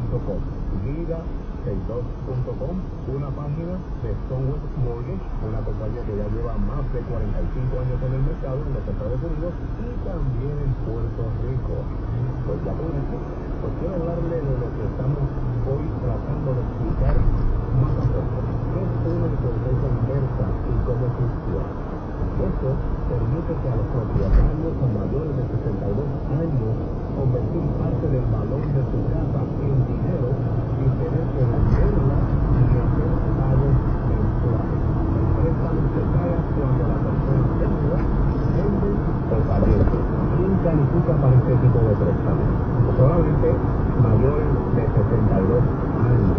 vida62.com, vida62.com, una página de SeaWorld Mortgage, una compañía que ya lleva más de 45 años en el mercado en los Estados Unidos y también en Puerto Rico. Pues ya con esto, pues quiero hablarle de lo que estamos hoy tratando de explicar más a fondo. ¿Qué es una hipoteca inversa y cómo funciona? Esto permite que a los propietarios mayores de 62 años convertir parte del valor de su casa en dinero sin tener que venderla ni hacer pagos mensuales. El préstamo se paga cuando la persona vende o fallece. ¿Quién califica para este tipo de préstamo? Solamente mayores de 62 años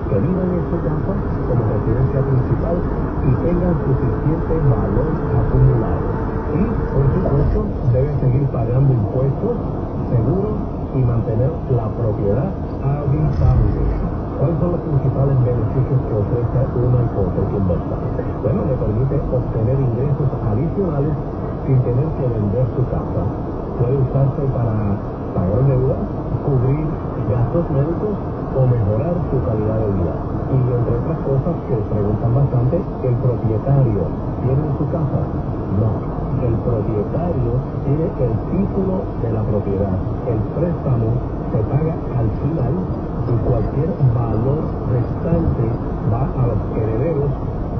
que vivan en su casa como residencia principal y tengan suficiente valor acumulado. Y, por supuesto, deben seguir pagando impuestos, seguros y mantener la propiedad habitable. ¿Cuáles son los principales beneficios que ofrece una hipoteca inversa? Bueno, le permite obtener ingresos adicionales sin tener que vender su casa. Puede usarse para pagar deudas, cubrir gastos médicos o mejorar su calidad de vida. Y entre otras cosas que preguntan bastante, ¿el propietario tiene su casa? No. El propietario tiene el título de la propiedad. El préstamo se paga al final y cualquier valor restante va a los herederos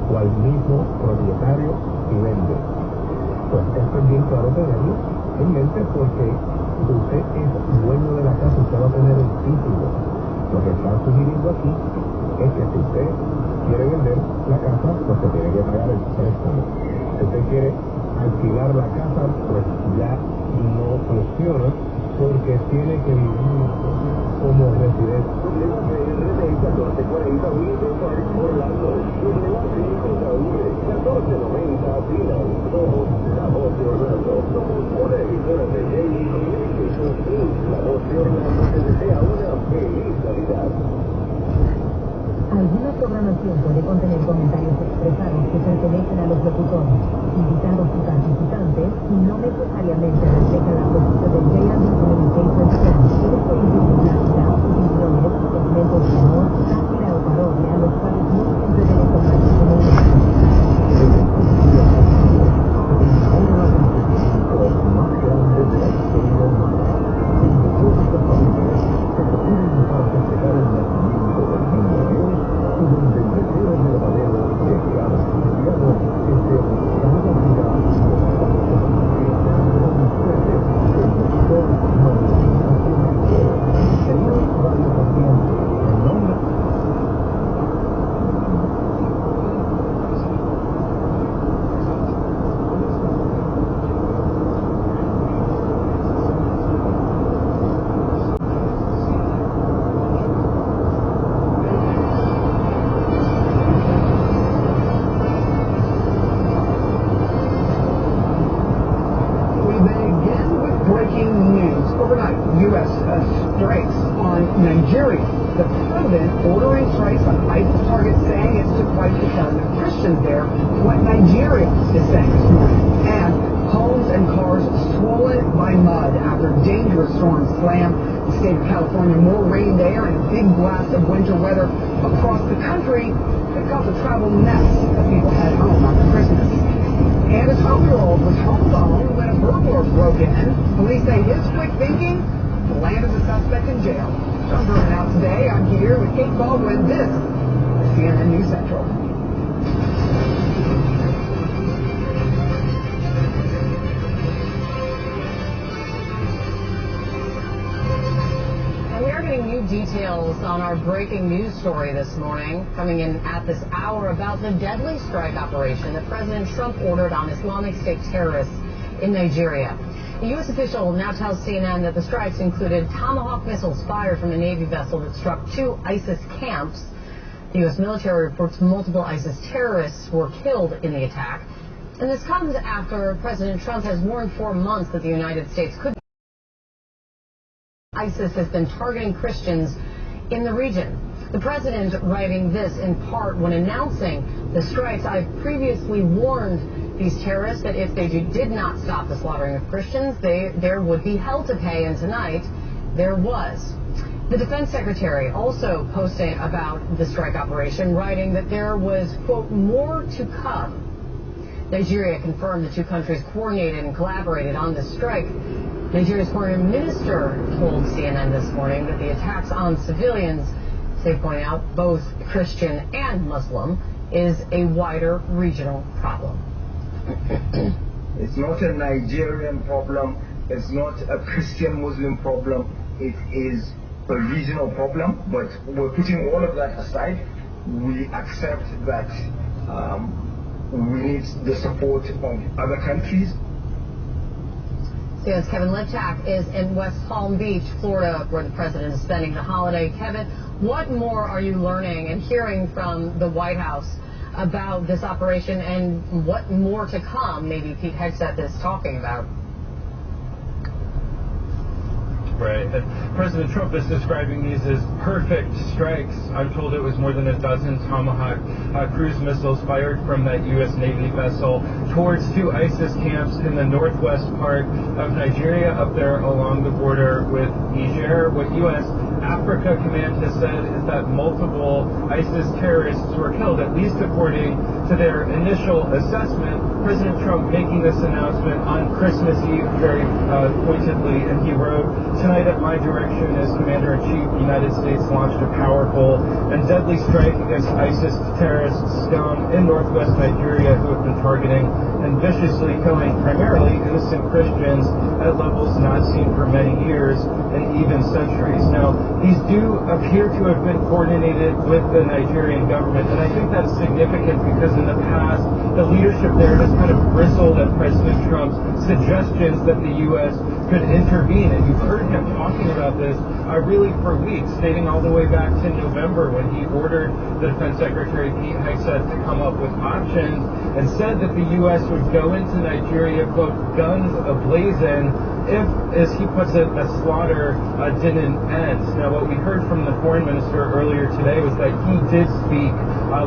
o al mismo propietario y vende. Pues esto es bien claro tenerlo en mente porque usted es dueño de la casa, usted va a tener el título. Lo que está sugiriendo aquí es que si usted quiere vender la casa, pues se tiene que pagar el préstamo. Si usted quiere alquilar la casa, pues ya no funciona porque tiene que vivir como residente. WPRD 1440 Wilson Park, Orlando. WPRD 1490 Final. Somos la voz de Orlando. Somos una emisora de Daily Communications Inc. La voz de Orlando te desea una feliz Navidad. Alguna programación puede contener comentarios expresados que pertenecen a los locutores, invitados y participantes y no necesariamente reflejan la posición del Daily Communications Inc. Esto incluye plática, opiniones, segmentos de humor, sátira o parodia, los cuales no siempre deben tomarse como U.S. strikes on Nigeria. The president ordering strikes on ISIS targets, saying it's to fight the killing of Christians there. What Nigeria is saying this morning. And homes and cars swollen by mud after dangerous storms slam the state of California. More rain there and a big blast of winter weather across the country that caused a travel mess as people head home after Christmas. And a 12-year-old was home alone when a burglar broke in. Police say his quick thinking landed the suspect in jail. John Berman out today. I'm here with Kate Baldwin. This is CNN News Central. We are getting new details on our breaking news story this morning, coming in at this hour about the deadly strike operation that President Trump ordered on Islamic State terrorists in Nigeria. A U.S. official now tells CNN that the strikes included Tomahawk missiles fired from a Navy vessel that struck 2 ISIS camps. The U.S. military reports multiple ISIS terrorists were killed in the attack. And this comes after President Trump has warned for months that the United States could. ISIS has been targeting Christians in the region. The president writing this in part when announcing the strikes. I've previously warned these terrorists that if they did not stop the slaughtering of Christians, there would be hell to pay. And tonight, there was. The defense secretary also posting about the strike operation, writing that there was, quote, more to come. Nigeria confirmed the two countries coordinated and collaborated on the strike. Nigeria's foreign minister told CNN this morning that the attacks on civilians, they point out, both Christian and Muslim, is a wider regional problem. It's not a Nigerian problem. It's not a Christian-Muslim problem. It is a regional problem. But we're putting all of that aside. We accept that we need the support of other countries. CNN's Kevin Liptak is in West Palm Beach, Florida, where the president is spending the holiday. Kevin, what more are you learning and hearing from the White House about this operation, and what more to come maybe Pete Hegseth is talking about? Right. President Trump is describing these as perfect strikes. I'm told it was more than a dozen Tomahawk cruise missiles fired from that U.S. Navy vessel towards two ISIS camps in the northwest part of Nigeria, up there along the border with Niger. What U.S. Africa Command has said is that multiple ISIS terrorists were killed, at least according to their initial assessment. President Trump making this announcement on Christmas Eve very pointedly, and he wrote, "Tonight at my direction as Commander-in-Chief, the United States launched a powerful and deadly strike against ISIS terrorist scum in northwest Nigeria who have been targeting and viciously killing primarily innocent Christians at levels not seen for many years and even centuries." Now, these do appear to have been coordinated with the Nigerian government, and I think that's significant because in the past, the leadership there has kind of bristled at President Trump's suggestions that the U.S. could intervene, and you've heard him talking about this really for weeks, dating all the way back to November when he ordered the Defense Secretary Pete Hegseth to come up with options and said that the U.S. would go into Nigeria, quote, guns ablazing, if, as he puts it, the slaughter didn't end. Now, what we heard from the foreign minister earlier today was that he did speak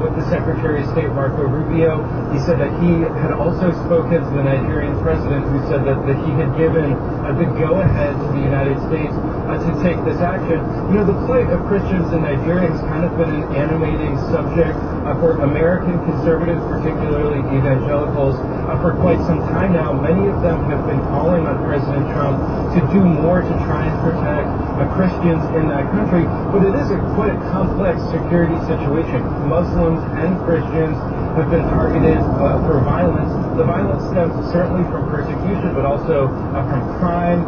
with the Secretary of State, Marco Rubio. He said that he had also spoken to the Nigerian president, who said that he had given the go-ahead to the United States to take this action. You know, the plight of Christians in Nigeria has kind of been an animating subject for American conservatives, particularly evangelicals, for quite some time now. Many of them have been calling on President Trump to do more to try and protect Christians in that country, but it is quite a complex security situation. Muslims and Christians have been targeted for violence. The violence stems certainly from persecution, but also from crime,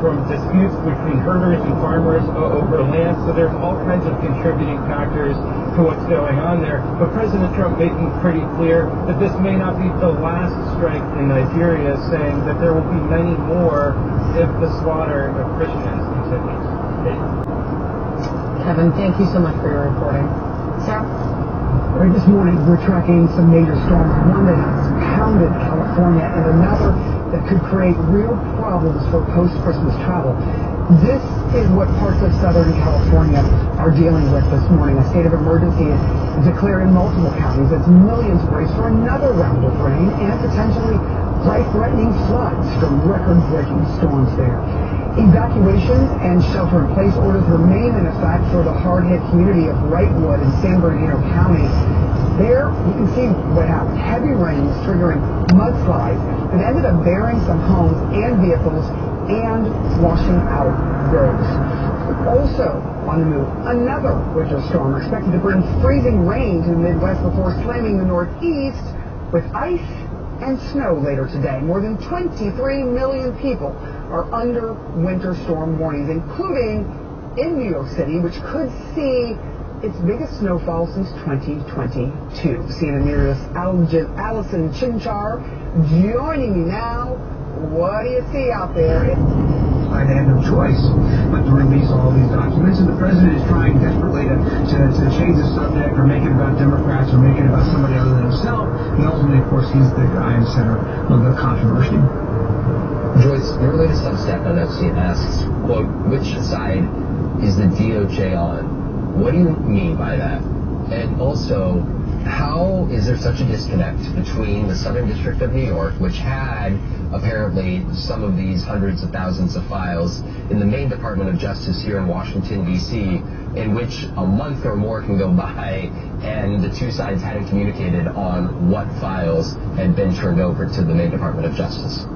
from disputes between herders and farmers over land. So there's all kinds of contributing factors to what's going on there. But President Trump making pretty clear that this may not be the last strike in Nigeria, saying that there will be many more if the slaughter of Christians continues. Kevin, thank you so much for your reporting. Sarah? Right, this morning we're tracking some major storms, one that has pounded California and another that could create real problems for post-Christmas travel. This is what parts of Southern California are dealing with this morning. A state of emergency is declared in multiple counties as millions brace for another round of rain and potentially life-threatening floods from record-breaking storms there. Evacuations and shelter-in-place orders remain in effect for the hard-hit community of Wrightwood in San Bernardino County. There, you can see what happened. Heavy rains triggering mudslides that ended up burying some homes and vehicles and washing out roads. Also on the move, another winter storm expected to bring freezing rain to the Midwest before slamming the Northeast with ice and snow later today. More than 23 million people are under winter storm warnings, including in New York City, which could see its biggest snowfall since 2022. CNN News' Allison Chinchar joining me now. What do you see out there? They had no choice but to release all these documents, and the president is trying desperately to change the subject or make it about Democrats or make it about somebody other than himself. And ultimately, of course, he's the guy in the center of the controversy. Joyce, your latest Substack on Epstein asks, quote, which side is the DOJ on? What do you mean by that? And also, How is there such a disconnect between the Southern District of New York, which had apparently some of these hundreds of thousands of files, in the Maine Department of Justice here in Washington, D.C., in which a month or more can go by and the two sides hadn't communicated on what files had been turned over to the Maine Department of Justice?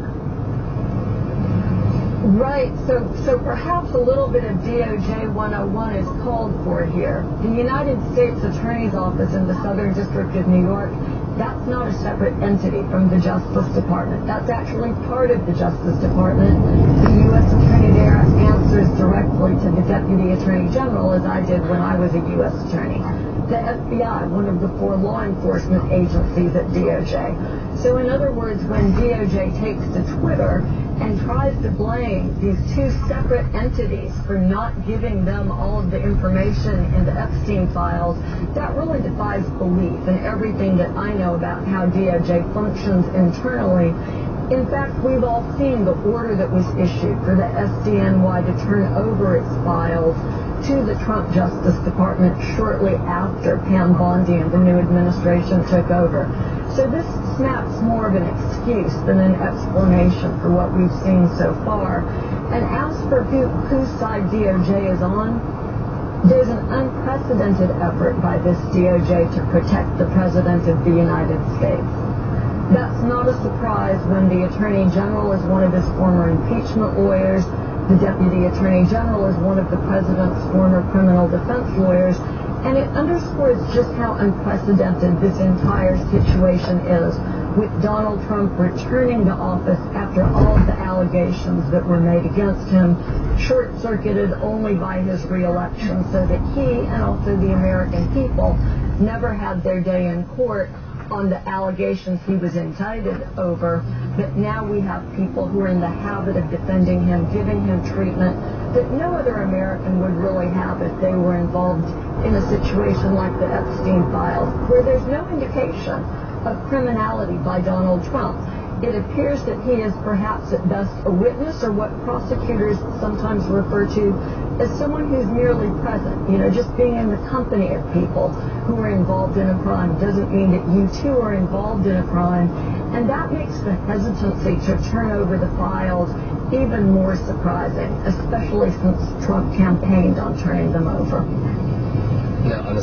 Right, so perhaps a little bit of DOJ 101 is called for here. The United States Attorney's Office in the Southern District of New York, that's not a separate entity from the Justice Department. That's actually part of the Justice Department. The U.S. Attorney there answers directly to the Deputy Attorney General, as I did when I was a U.S. Attorney. The FBI, one of the 4 law enforcement agencies at DOJ. So in other words, when DOJ takes to Twitter and tries to blame these 2 separate entities for not giving them all of the information in the Epstein files, that really defies belief in everything that I know about how DOJ functions internally. In fact, we've all seen the order that was issued for the SDNY to turn over its files to the Trump Justice Department shortly after Pam Bondi and the new administration took over. So this snaps more of an excuse than an explanation for what we've seen so far. And as for whose side DOJ is on, there's an unprecedented effort by this DOJ to protect the President of the United States. That's not a surprise when the Attorney General is one of his former impeachment lawyers, the Deputy Attorney General is one of the President's former criminal defense lawyers, and it underscores just how unprecedented this entire situation is, with Donald Trump returning to office after all of the allegations that were made against him, short-circuited only by his re-election, so that he and also the American people never had their day in court on the allegations he was indicted over. But now we have people who are in the habit of defending him, giving him treatment that no other American would really have if they were involved in a situation like the Epstein files, where there's no indication of criminality by Donald Trump. It appears that he is perhaps at best a witness, or what prosecutors sometimes refer to as someone who's merely present. You know, just being in the company of people who are involved in a crime doesn't mean that you too are involved in a crime. And that makes the hesitancy to turn over the files even more surprising, especially since Trump campaigned on turning them over. Now, on the